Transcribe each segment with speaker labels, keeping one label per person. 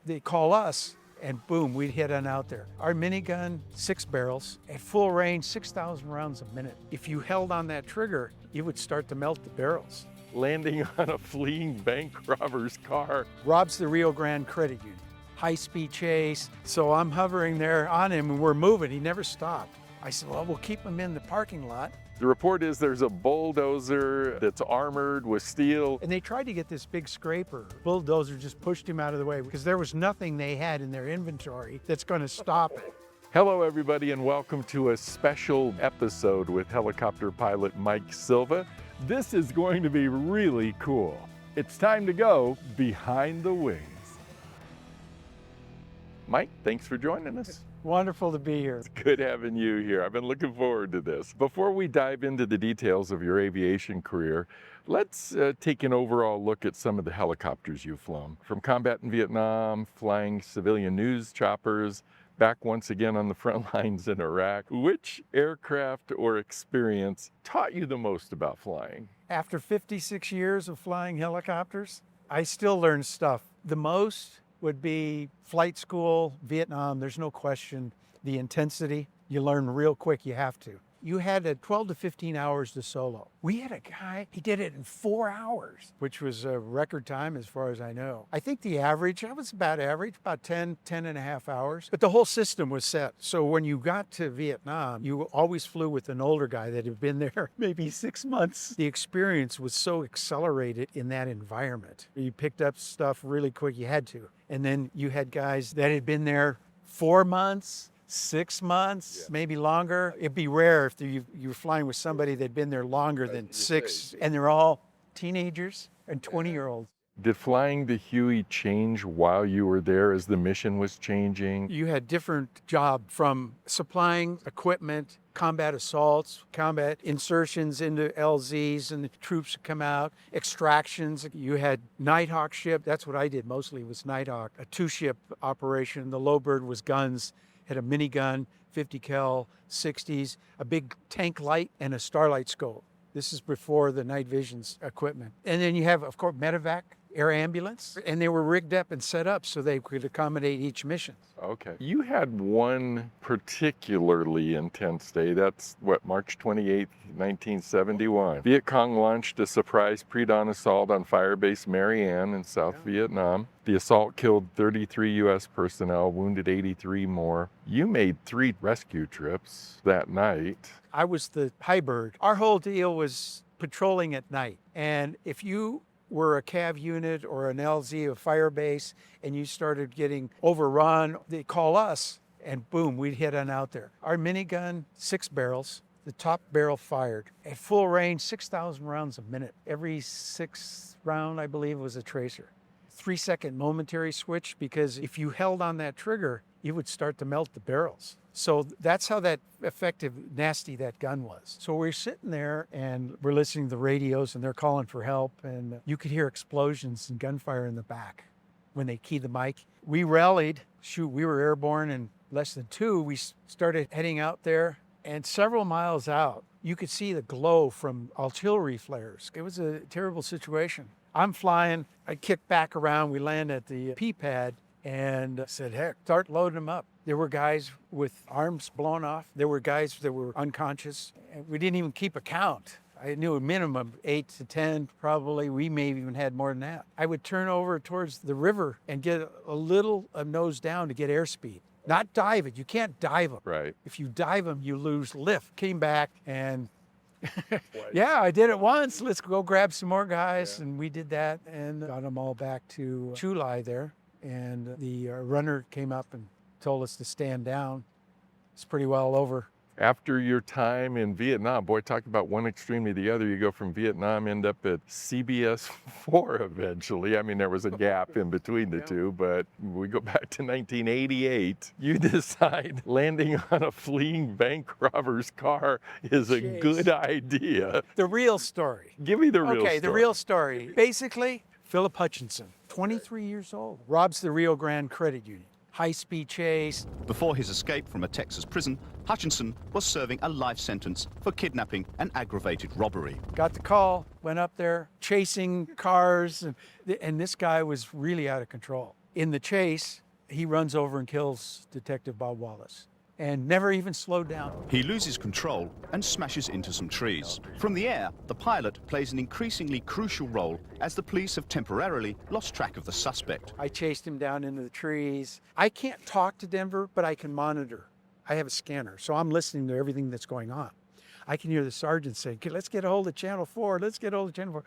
Speaker 1: They call us, and boom, we'd hit on out there. Our minigun, 6 barrels, at full range, 6,000 rounds a minute. If you held on that trigger, you would start to melt the barrels.
Speaker 2: Landing on a fleeing bank robber's car.
Speaker 1: Robs the Rio Grande credit union. High-speed chase. So I'm hovering there on him, and we're moving. He never stopped. I said, well, we'll keep him in the parking lot.
Speaker 2: The report is there's a bulldozer that's armored with steel.
Speaker 1: And they tried to get this big scraper. Bulldozer just pushed him out of the way because there was nothing they had in their inventory that's going to stop it.
Speaker 2: Hello, everybody, and welcome to a special episode with helicopter pilot Mike Silva. This is going to be really cool. It's time to go behind the wings. Mike, thanks for joining us.
Speaker 1: Wonderful to be here.
Speaker 2: It's good having you here. I've been looking forward to this. Before we dive into the details of your aviation career, let's take an overall look at some of the helicopters you've flown. From combat in Vietnam, flying civilian news choppers, back once again on the front lines in Iraq. Which aircraft or experience taught you the most about flying?
Speaker 1: After 56 years of flying helicopters, I still learn stuff. The most would be flight school, Vietnam. There's no question. The intensity, you learn real quick, you have to. You had 12 to 15 hours to solo. We had a guy, he did it in 4 hours, which was a record time as far as I know. I think the average, that was about average, about 10 and a half hours. But the whole system was set. So when you got to Vietnam, you always flew with an older guy that had been there maybe 6 months. The experience was so accelerated in that environment. You picked up stuff really quick, you had to. And then you had guys that had been there 4 months, 6 months, maybe longer. It'd be rare if you were flying with somebody that'd been there longer than 6, and they're all teenagers and 20-year-olds.
Speaker 2: Did flying the Huey change while you were there as the mission was changing?
Speaker 1: You had different job from supplying equipment, combat assaults, combat insertions into LZs and the troops would come out, extractions. You had Nighthawk ship. That's what I did mostly was Nighthawk, a 2-ship operation. The low bird was guns. Had a minigun, 50 cal, 60s, a big tank light, and a starlight scope. This is before the night visions equipment. And then you have, of course, medevac, air ambulance, and they were rigged up and set up so they could accommodate each mission.
Speaker 2: Okay. You had one particularly intense day. That's what, March 28th, 1971. Viet Cong launched a surprise pre-dawn assault on Firebase Marianne in South Vietnam. The assault killed 33 U.S. personnel, wounded 83 more. You made 3 rescue trips that night. I
Speaker 1: was the high bird. Our whole deal was patrolling at night. And if you were a CAV unit or an LZ, a Firebase, and you started getting overrun, they call us, and boom, we'd hit on out there. Our minigun, 6 barrels, the top barrel fired. At full range, 6,000 rounds a minute. Every 6th round, I believe, was a tracer. 3-second momentary switch, because if you held on that trigger, you would start to melt the barrels. So that's how that effective, nasty that gun was. So we're sitting there and we're listening to the radios and they're calling for help, and you could hear explosions and gunfire in the back when they keyed the mic. We rallied, we were airborne in less than 2. We started heading out there, and several miles out, you could see the glow from artillery flares. It was a terrible situation. I'm flying, I kick back around, we land at the P-pad, and said, heck, start loading them up. There were guys with arms blown off. There were guys that were unconscious. We didn't even keep a count. I knew a minimum 8 to 10, probably. We may have even had more than that. I would turn over towards the river and get a little nose down to get airspeed. Not dive it. You can't dive them.
Speaker 2: Right.
Speaker 1: If you dive them, you lose lift. Came back and yeah, I did it once. Let's go grab some more guys. Yeah. And we did that and got them all back to Chu Lai there. And the runner came up and told us to stand down. It's pretty well over.
Speaker 2: After your time in Vietnam, boy, talk about one extreme to the other. You go from Vietnam, end up at CBS 4 eventually. I mean, there was a gap in between the two, but we go back to 1988. You decide landing on a fleeing bank robber's car is a good idea.
Speaker 1: The real story.
Speaker 2: Give me the real story.
Speaker 1: Okay, the real story. Basically, Philip Hutchinson, 23 years old, robs the Rio Grande credit union. High-speed chase.
Speaker 3: Before his escape from a Texas prison, Hutchinson was serving a life sentence for kidnapping and aggravated robbery.
Speaker 1: Got the call, went up there, chasing cars, and this guy was really out of control. In the chase, he runs over and kills Detective Bob Wallace and never even slowed down.
Speaker 3: He loses control and smashes into some trees. From the air, the pilot plays an increasingly crucial role as the police have temporarily lost track of the suspect.
Speaker 1: I chased him down into the trees. I can't talk to Denver, but I can monitor. I have a scanner, so I'm listening to everything that's going on. I can hear the sergeant saying, let's get a hold of Channel 4, let's get a hold of Channel 4.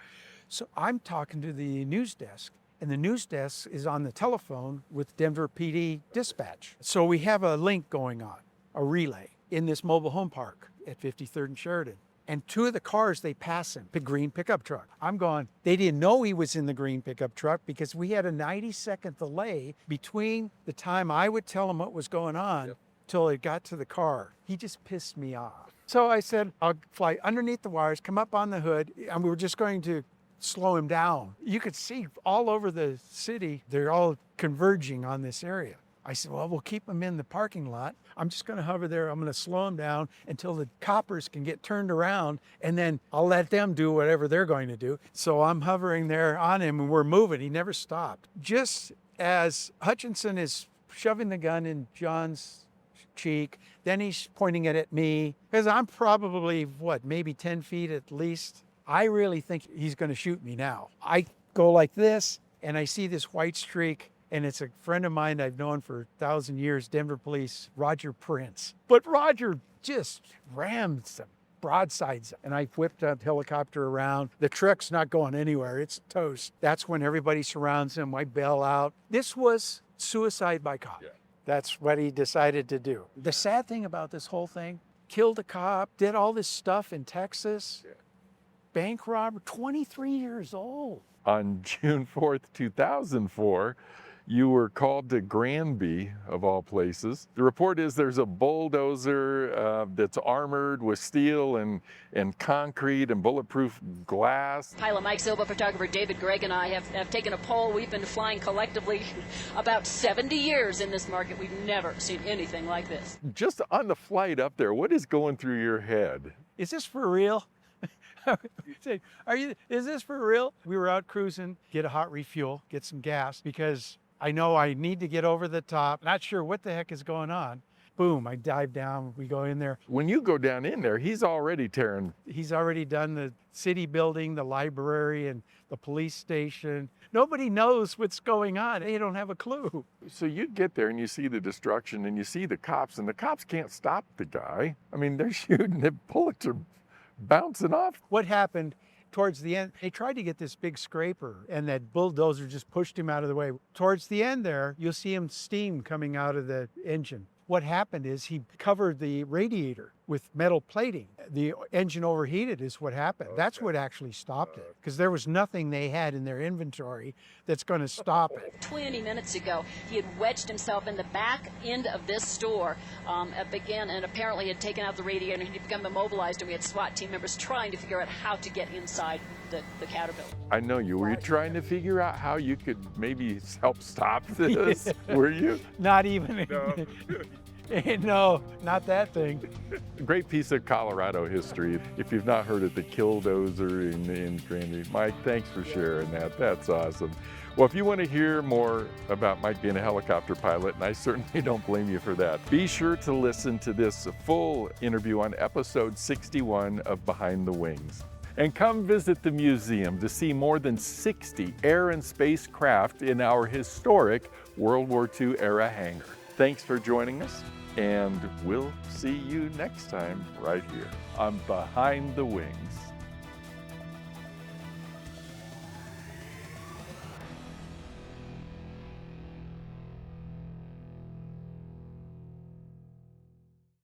Speaker 1: So I'm talking to the news desk, and the news desk is on the telephone with Denver PD dispatch. So we have a link going on, a relay, in this mobile home park at 53rd and Sheridan. And two of the cars, they pass him, the green pickup truck. I'm going, they didn't know he was in the green pickup truck because we had a 90-second delay between the time I would tell him what was going on till it got to the car. He just pissed me off. So I said, I'll fly underneath the wires, come up on the hood, and we were just going to slow him down. You could see all over the city, they're all converging on this area. I said, well, we'll keep him in the parking lot. I'm just going to hover there. I'm going to slow him down until the coppers can get turned around, and then I'll let them do whatever they're going to do. So I'm hovering there on him, and we're moving. He never stopped. Just as Hutchinson is shoving the gun in John's cheek, then he's pointing it at me, because I'm probably, maybe 10 feet at least. I really think he's going to shoot me now. I go like this, and I see this white streak, and it's a friend of mine I've known for 1,000 years, Denver Police, Roger Prince. But Roger just rams him, broadsides him. And I whipped a helicopter around. The truck's not going anywhere. It's toast. That's when everybody surrounds him. I bail out. This was suicide by cop. Yeah. That's what he decided to do. The sad thing about this whole thing, killed a cop, did all this stuff in Texas, bank robber, 23 years old.
Speaker 2: On June 4th, 2004, you were called to Granby, of all places. The report is there's a bulldozer that's armored with steel and concrete and bulletproof glass.
Speaker 4: Pilot Mike Silva, photographer David Gregg, and I have taken a poll. We've been flying collectively about 70 years in this market. We've never seen anything like this.
Speaker 2: Just on the flight up there, what is going through your head?
Speaker 1: Is this for real? Is this for real? We were out cruising, get a hot refuel, get some gas, because I know I need to get over the top. Not sure what the heck is going on. Boom, I dive down, we go in there.
Speaker 2: When you go down in there, he's already tearing.
Speaker 1: He's already done the city building, the library, and the police station. Nobody knows what's going on. They don't have a clue.
Speaker 2: So you get there and you see the destruction and you see the cops, and the cops can't stop the guy. I mean, they're shooting, the bullets are bouncing off.
Speaker 1: What happened towards the end, they tried to get this big scraper, and that bulldozer just pushed him out of the way. Towards the end there, you'll see him steam coming out of the engine. What happened is he covered the radiator with metal plating. The engine overheated is what happened. Okay. That's what actually stopped it, because there was nothing they had in their inventory that's going to stop it.
Speaker 4: 20 minutes ago, he had wedged himself in the back end of this store, and apparently had taken out the radiator, and he'd become immobilized, and we had SWAT team members trying to figure out how to get inside the Caterpillar.
Speaker 2: I know you. Were you trying to figure out how you could maybe help stop this? Were you?
Speaker 1: Not even.
Speaker 2: No.
Speaker 1: No, not that thing.
Speaker 2: Great piece of Colorado history. If you've not heard it, the Killdozer in Granby. Mike, thanks for sharing that. That's awesome. Well, if you want to hear more about Mike being a helicopter pilot, and I certainly don't blame you for that, be sure to listen to this full interview on episode 61 of Behind the Wings. And come visit the museum to see more than 60 air and space craft in our historic World War II era hangar. Thanks for joining us, and we'll see you next time right here on Behind the Wings.